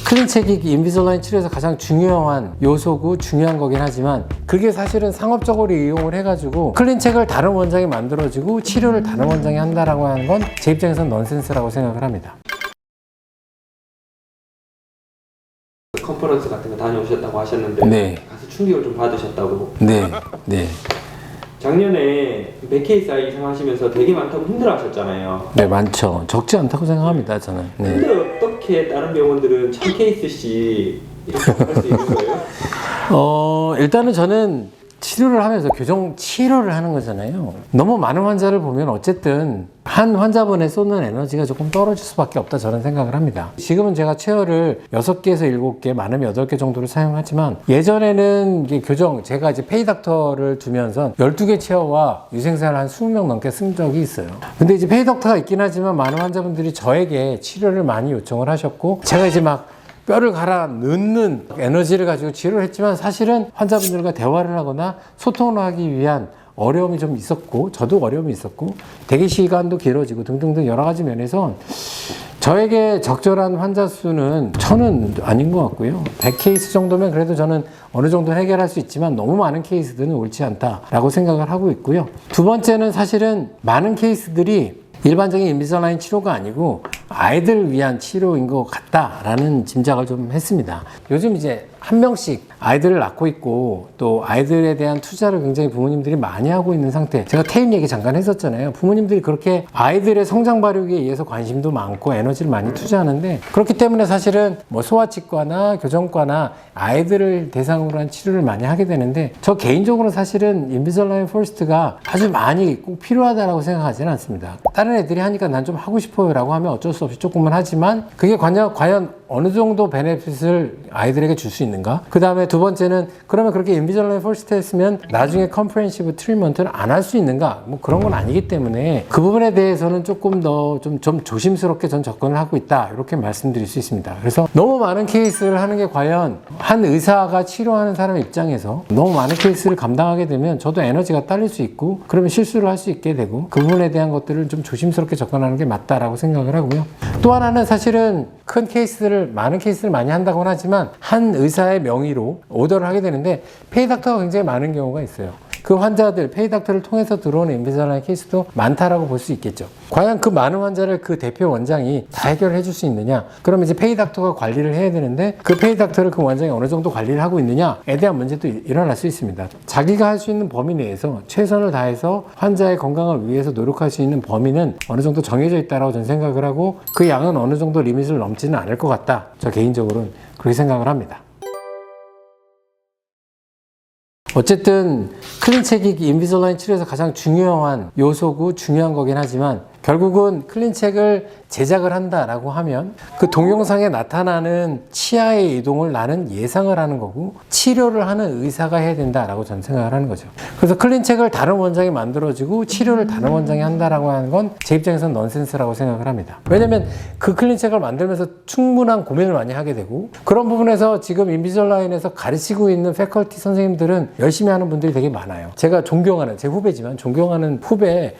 클린책이 인비설라인 치료에서 가장 중요한 요소고 중요한 거긴 하지만 그게 사실은 상업적으로 이용을 해가지고 클린책을 다른 원장이 만들어주고 치료를 다른 원장이 한다라고 하는 건 제 입장에서는 넌센스라고 생각을 합니다. 컨퍼런스 같은 거 다녀오셨다고 하셨는데 네. 가서 충격을 좀 받으셨다고. 네. 네. 작년에 100케이스 이상 하시면서 되게 많다고 힘들어하셨잖아요. 네, 많죠. 적지 않다고 생각합니다, 저는. 네. 근데 어떻게 다른 병원들은 1000케이스씩 이렇게 할 수 있는 거예요? 일단은 저는 치료를 하면서 교정 치료를 하는 거잖아요. 너무 많은 환자를 보면 어쨌든 한 환자분에 쏟는 에너지가 조금 떨어질 수밖에 없다 저는 생각을 합니다. 지금은 제가 체어를 6개에서 7개, 많으면 8개 정도를 사용하지만 예전에는 이게 제가 이제 페이닥터를 두면서 12개 체어와 유생사를 한 20명 넘게 쓴 적이 있어요. 근데 이제 페이닥터가 있긴 하지만 많은 환자분들이 저에게 치료를 많이 요청을 하셨고 제가 이제 막 뼈를 갈아 넣는 에너지를 가지고 치료를 했지만 사실은 환자분들과 대화를 하거나 소통을 하기 위한 어려움이 좀 있었고 저도 어려움이 있었고 대기 시간도 길어지고 등등등 여러 가지 면에서 저에게 적절한 환자 수는 1000은 아닌 것 같고요. 100케이스 정도면 그래도 저는 어느 정도 해결할 수 있지만 너무 많은 케이스들은 옳지 않다라고 생각을 하고 있고요. 두 번째는 사실은 많은 케이스들이 일반적인 인비설라인 치료가 아니고 아이들 위한 치료인 것 같다라는 짐작을 좀 했습니다. 요즘 이제 한 명씩 아이들을 낳고 있고 또 아이들에 대한 투자를 굉장히 부모님들이 많이 하고 있는 상태. 제가 퇴임 얘기 잠깐 했었잖아요. 부모님들이 그렇게 아이들의 성장 발육에 의해서 관심도 많고 에너지를 많이 투자하는데 그렇기 때문에 사실은 뭐 소아치과나 교정과나 아이들을 대상으로 한 치료를 많이 하게 되는데 저 개인적으로 사실은 인비설라인 퍼스트가 아주 많이 꼭 필요하다고 생각하지는 않습니다. 다른 애들이 하니까 난 좀 하고 싶어요 라고 하면 어쩔 수 없이 조금은 하지만 그게 과연 어느 정도 베네핏을 아이들에게 줄 수 있는가? 그 다음에 두 번째는 그러면 그렇게 인비설라인 퍼스트 했으면 나중에 컴프레hen시브 트리트먼트를 안 할 수 있는가? 뭐 그런 건 아니기 때문에 그 부분에 대해서는 조금 더 좀 조심스럽게 전 접근을 하고 있다 이렇게 말씀드릴 수 있습니다. 그래서 너무 많은 케이스를 하는 게 과연 한 의사가 치료하는 사람 입장에서 너무 많은 케이스를 감당하게 되면 저도 에너지가 딸릴 수 있고 그러면 실수를 할 수 있게 되고 그 부분에 대한 것들을 좀 조심스럽게 접근하는 게 맞다라고 생각을 하고요. 또 하나는 사실은 많은 케이스를 많이 한다고는 하지만 한 의사의 명의로 오더를 하게 되는데 페이닥터가 굉장히 많은 경우가 있어요. 그 환자들, 페이닥터를 통해서 들어오는 인비설라인 케이스도 많다라고 볼 수 있겠죠. 과연 그 많은 환자를 그 대표 원장이 다 해결해 줄 수 있느냐? 그러면 이제 페이닥터가 관리를 해야 되는데 그 페이닥터를 그 원장이 어느 정도 관리를 하고 있느냐에 대한 문제도 일어날 수 있습니다. 자기가 할 수 있는 범위 내에서 최선을 다해서 환자의 건강을 위해서 노력할 수 있는 범위는 어느 정도 정해져 있다고 저는 생각을 하고 그 양은 어느 정도 리밋을 넘지는 않을 것 같다. 저 개인적으로는 그렇게 생각을 합니다. 어쨌든 클린책이 인비설라인 치료에서 가장 중요한 요소고 중요한 거긴 하지만 결국은 클린책을 제작을 한다라고 하면 그 동영상에 나타나는 치아의 이동을 나는 예상을 하는 거고 치료를 하는 의사가 해야 된다라고 저는 생각을 하는 거죠. 그래서 클린책을 다른 원장이 만들어주고 치료를 다른 원장이 한다라고 하는 건 제 입장에서는 넌센스라고 생각을 합니다. 왜냐면 그 클린책을 만들면서 충분한 고민을 많이 하게 되고 그런 부분에서 지금 인비설라인에서 가르치고 있는 패컬티 선생님들은 열심히 하는 분들이 되게 많아요. 제가 존경하는 제 후배지만 존경하는 후배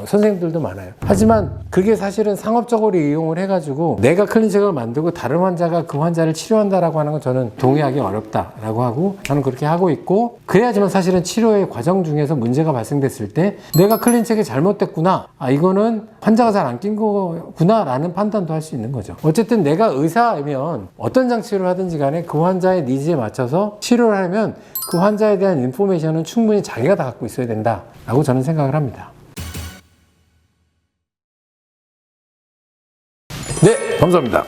선생님들도 많아요. 하지만 그게 사실은 상업적으로 이용을 해가지고 내가 클린책을 만들고 다른 환자가 그 환자를 치료한다라고 하는 건 저는 동의하기 어렵다라고 하고 저는 그렇게 하고 있고 그래야지만 사실은 치료의 과정 중에서 문제가 발생됐을 때 내가 클린책이 잘못됐구나 이거는 환자가 잘 안 낀 거구나 라는 판단도 할 수 있는 거죠. 어쨌든 내가 의사이면 어떤 장치를 하든지 간에 그 환자의 니즈에 맞춰서 치료를 하려면 그 환자에 대한 인포메이션은 충분히 자기가 다 갖고 있어야 된다라고 저는 생각을 합니다. 네, 감사합니다.